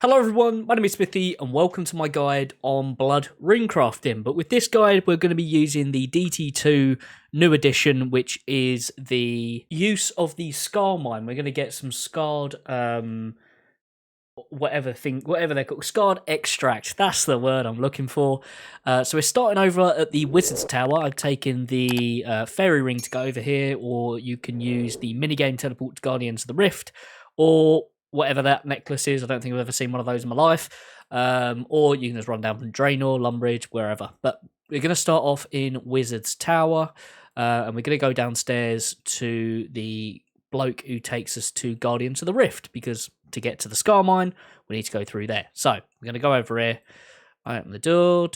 Hello everyone, my name is Smithy and welcome to my guide on blood runecrafting. But with this guide we're going to be using the DT2 new edition, which is the use of the scar mine. We're going to get some scarred whatever they're called, scarred extract. That's the word I'm looking for. So we're starting over at the Wizard's Tower. I've taken the fairy ring to go over here, or you can use the minigame teleport to Guardians of the Rift, or whatever that necklace is. I don't think I've ever seen one of those in my life. Or you can just run down from Draenor, Lumbridge, wherever. But we're going to start off in Wizard's Tower, and we're going to go downstairs to the bloke who takes us to Guardians of the Rift, because to get to the Scar Mine, we need to go through there. So we're going to go over here. I open the door.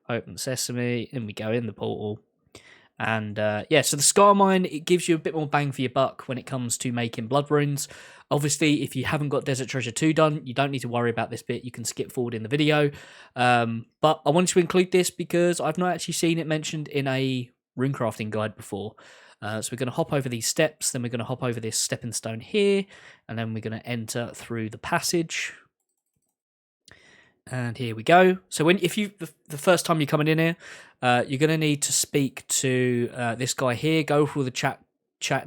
Open Sesame, and we go in the portal. And yeah, so the Scar Mine, it gives you a bit more bang for your buck when it comes to making blood runes. Obviously, if you haven't got Desert Treasure 2 done, you don't need to worry about this bit. You can skip forward in the video. But I wanted to include this because I've not actually seen it mentioned in a runecrafting guide before. So we're going to hop over these steps, then we're going to hop over this stepping stone here, and then we're going to enter through the passage. And here we go. So the first time you're coming in here, you're going to need to speak to this guy here. Go through the chat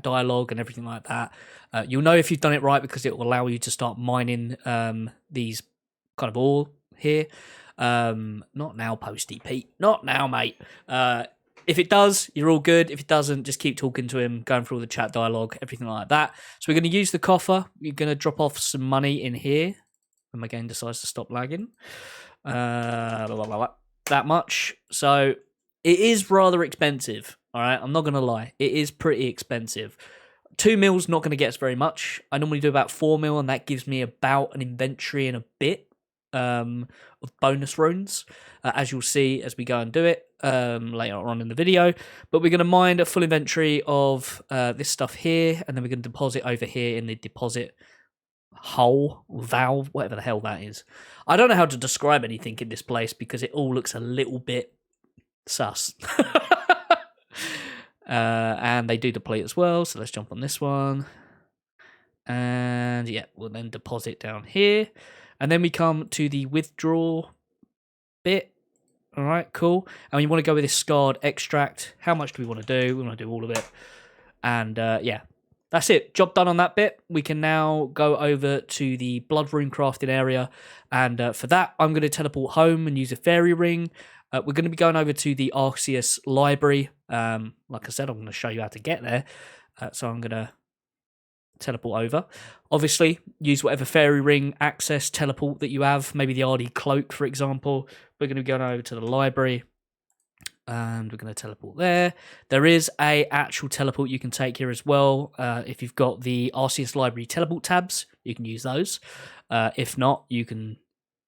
dialogue and everything like that. You'll know if you've done it right because it will allow you to start mining these kind of ore here. Not now, Posty Pete. Not now, mate. If it does, you're all good. If it doesn't, just keep talking to him, going through all the chat dialogue, everything like that. So we're going to use the coffer. We're going to drop off some money in here. When my game decides to stop lagging. That much. So it is rather expensive. All right, I'm not going to lie. It is pretty expensive. 2 mil's not going to get us very much. I normally do about 4 mil, and that gives me about an inventory and a bit of bonus runes, as you'll see as we go and do it later on in the video. But we're going to mine a full inventory of this stuff here, and then we're going to deposit over here in the deposit hole, valve, whatever the hell that is. I don't know how to describe anything in this place because it all looks a little bit sus. And they do deplete as well, so let's jump on this one. And yeah, we'll then deposit down here. And then we come to the withdraw bit. All right, cool. And you want to go with this scarred extract. How much do we want to do? We want to do all of it. And yeah, that's it. Job done on that bit. We can now go over to the blood rune crafting area. And for that, I'm going to teleport home and use a fairy ring. We're going to be going over to the OSRS library. Like I said, I'm going to show you how to get there. So I'm going to teleport over. Obviously, use whatever fairy ring access teleport that you have. Maybe the RD cloak, for example. We're going to be going over to the library. And we're going to teleport there. There is a actual teleport you can take here as well. If you've got the RCS Library teleport tabs, you can use those. If not, you can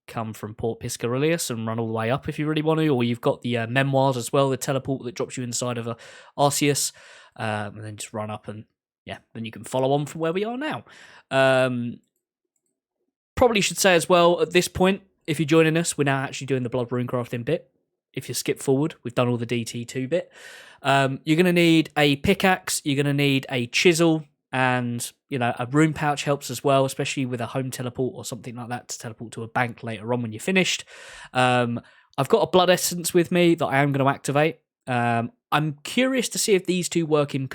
come from Port Piscarilius and run all the way up if you really want to. Or you've got the memoirs as well, the teleport that drops you inside of a Arceus. And then just run up and, yeah, then you can follow on from where we are now. Probably should say as well, at this point, if you're joining us, we're now actually doing the blood runecrafting bit. If you skip forward, we've done all the DT2 bit. You're going to need a pickaxe, you're going to need a chisel, and a rune pouch helps as well, especially with a home teleport or something like that to teleport to a bank later on when you're finished. I've got a blood essence with me that I am going to activate. I'm curious to see if these two work in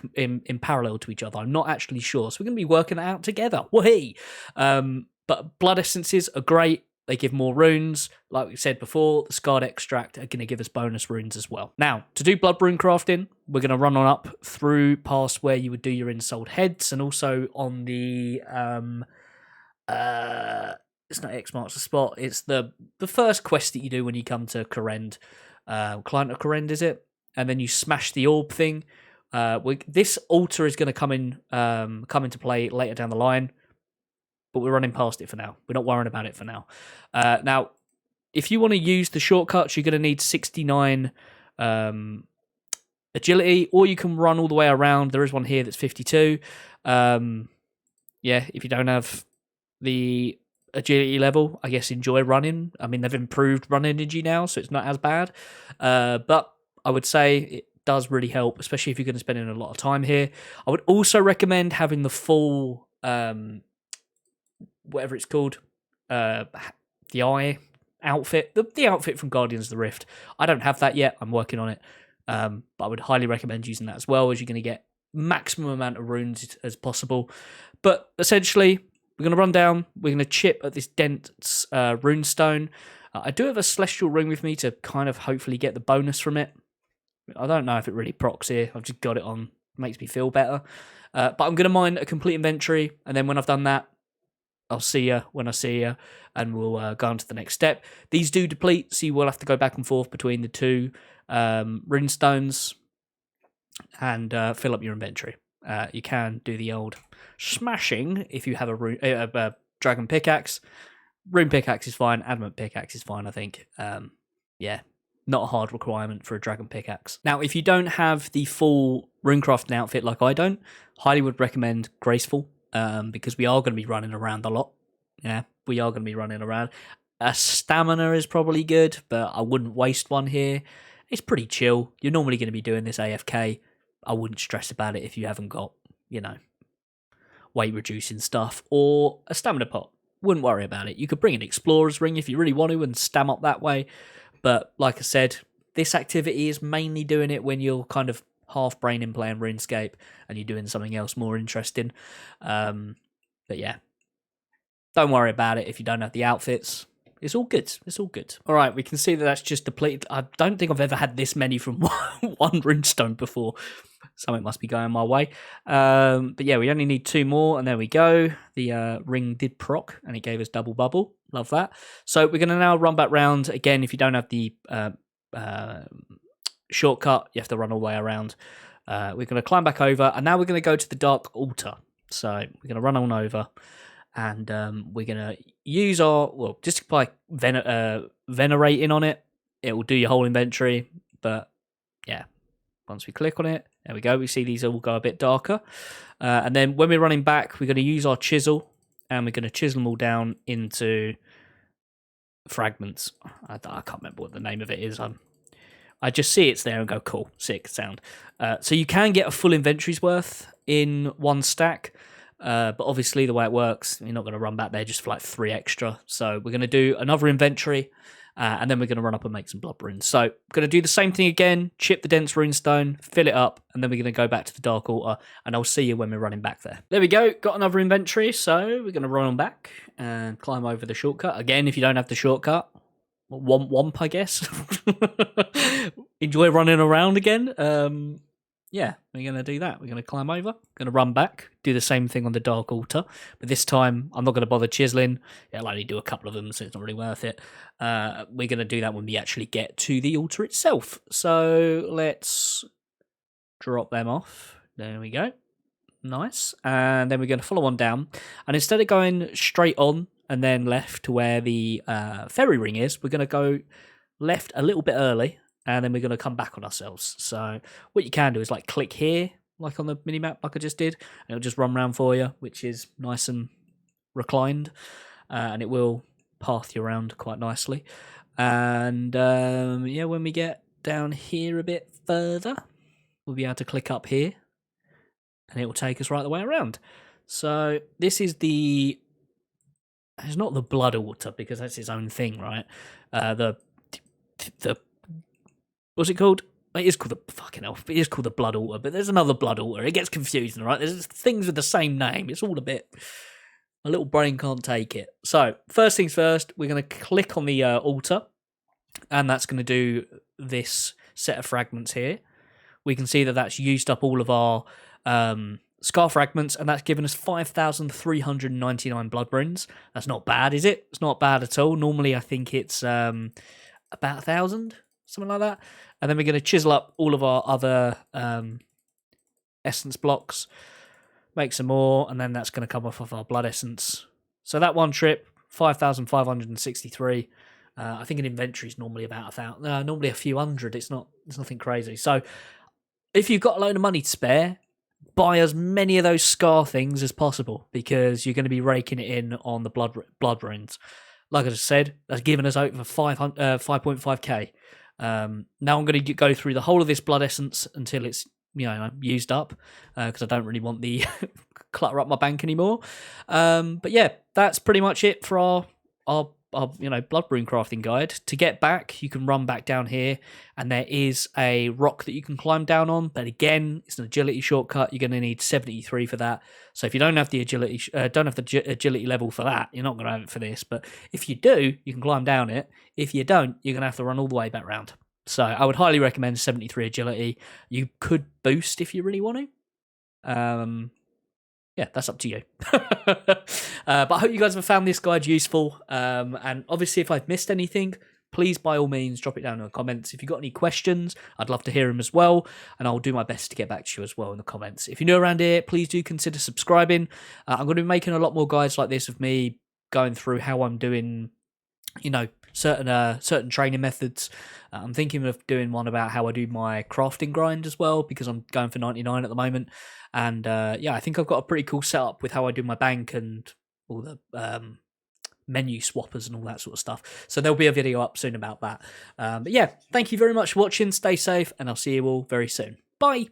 parallel to each other. I'm not actually sure, so we're going to be working that out together. Whee! But blood essences are great. They give more runes. Like we said before, the Scarred Extract are going to give us bonus runes as well. Now, to do blood rune crafting, we're going to run on up through past where you would do your insold heads, and also on the it's not X marks the spot. It's the first quest that you do when you come to Corrend. Client of Corrend, is it? And then you smash the orb thing. This altar is going to come into play later down the line. But we're running past it for now. We're not worrying about it for now. Now, if you want to use the shortcuts, you're going to need 69 agility, or you can run all the way around. There is one here that's 52. Yeah, if you don't have the agility level, I guess enjoy running. I mean, they've improved run energy now, so it's not as bad. But I would say it does really help, especially if you're going to spend a lot of time here. I would also recommend having the full whatever it's called, the eye outfit, the outfit from Guardians of the Rift. I don't have that yet. I'm working on it. But I would highly recommend using that as well, as you're going to get maximum amount of runes as possible. But essentially, we're going to run down. We're going to chip at this dense runestone. I do have a celestial ring with me to kind of hopefully get the bonus from it. I don't know if it really procs here. I've just got it on. Makes me feel better. But I'm going to mine a complete inventory, and then when I've done that, I'll see you when I see you, and we'll go on to the next step. These do deplete, so you will have to go back and forth between the two runestones and fill up your inventory. You can do the old smashing if you have a dragon pickaxe. Rune pickaxe is fine. Adamant pickaxe is fine, I think. Yeah, not a hard requirement for a dragon pickaxe. Now, if you don't have the full runecrafting outfit like I don't, highly would recommend graceful, because we are going to be running around a lot. Yeah, we are going to be running around. A stamina is probably good, but I wouldn't waste one here. It's pretty chill. You're normally going to be doing this AFK. I wouldn't stress about it if you haven't got, weight reducing stuff or a stamina pot. Wouldn't worry about it. You could bring an explorer's ring if you really want to and stam up that way. But like I said, this activity is mainly doing it when you're kind of half braining playing RuneScape and you're doing something else more interesting. But yeah, don't worry about it if you don't have the outfits. It's all good. It's all good. All right, we can see that that's just depleted. I don't think I've ever had this many from one runestone before. Something must be going my way. But yeah, we only need 2 more, and there we go. The ring did proc, and it gave us double bubble. Love that. So we're going to now run back round. Again, if you don't have the shortcut, you have to run all the way around. We're going to climb back over, and now we're going to go to the Dark Altar. So we're going to run on over, and we're going to use just by venerating on it, it will do your whole inventory. But yeah, once we click on it, there we go. We see these all go a bit darker. And then when we're running back, we're going to use our chisel, and we're going to chisel them all down into fragments. I can't remember what the name of it is. I just see it's there and go, cool, sick sound. So you can get a full inventory's worth in one stack. But obviously the way it works, you're not going to run back there just for like 3 extra. So we're going to do another inventory, and then we're going to run up and make some blood runes. So we're going to do the same thing again, chip the dense runestone, fill it up, and then we're going to go back to the Dark Altar, and I'll see you when we're running back there. There we go, got another inventory, so we're going to run on back and climb over the shortcut. Again, if you don't have the shortcut, womp, I guess. Enjoy running around again. Yeah, we're going to do that. We're going to climb over, going to run back, do the same thing on the Dark Altar. But this time, I'm not going to bother chiseling. It'll only do a couple of them, so it's not really worth it. We're going to do that when we actually get to the altar itself. So let's drop them off. There we go. Nice. And then we're going to follow on down. And instead of going straight on and then left to where the fairy ring is, we're going to go left a little bit early. And then we're going to come back on ourselves. So what you can do is like click here, like on the minimap, like I just did. And it'll just run around for you, which is nice and reclined. And it will path you around quite nicely. And yeah, when we get down here a bit further, we'll be able to click up here. And it will take us right the way around. So this is it's not the Blood Altar, because that's its own thing, right? The what's it called? It is called it is called the Blood Altar, but there's another Blood Altar. It gets confusing, right? There's things with the same name. It's all my little brain can't take it. So first things first, we're going to click on the altar, and that's going to do this set of fragments here. We can see that that's used up all of our scar fragments, and that's given us 5,399 blood runes. That's not bad, is it? It's not bad at all. Normally, I think it's about 1,000. Something like that. And then we're going to chisel up all of our other essence blocks, make some more, and then that's going to come off of our blood essence. So that one trip, 5,563. I think an inventory is normally about 1,000. Normally a few hundred. It's nothing crazy. So if you've got a load of money to spare, buy as many of those scar things as possible, because you're going to be raking it in on the blood runes. Like I just said, that's given us over 5.5k. Now I'm going to go through the whole of this blood essence until it's used up, because I don't really want the clutter up my bank anymore. But yeah, that's pretty much it for our blood rune crafting guide. To get back, you can run back down here, and there is a rock that you can climb down on, but again, it's an agility shortcut. You're going to need 73 for that. So if you don't have the agility level for that, you're not going to have it for this. But if you do, you can climb down it. If you don't, you're going to have to run all the way back round. So I would highly recommend 73 agility. You could boost if you really want to. Yeah, that's up to you. But I hope you guys have found this guide useful. And obviously, if I've missed anything, please, by all means, drop it down in the comments. If you've got any questions, I'd love to hear them as well. And I'll do my best to get back to you as well in the comments. If you're new around here, please do consider subscribing. I'm going to be making a lot more guides like this of me going through how I'm doing, certain training methods. I'm thinking of doing one about how I do my crafting grind as well, because I'm going for 99 at the moment. And I think I've got a pretty cool setup with how I do my bank and all the menu swappers and all that sort of stuff. So there'll be a video up soon about that. But yeah, thank you very much for watching. Stay safe, and I'll see you all very soon. Bye.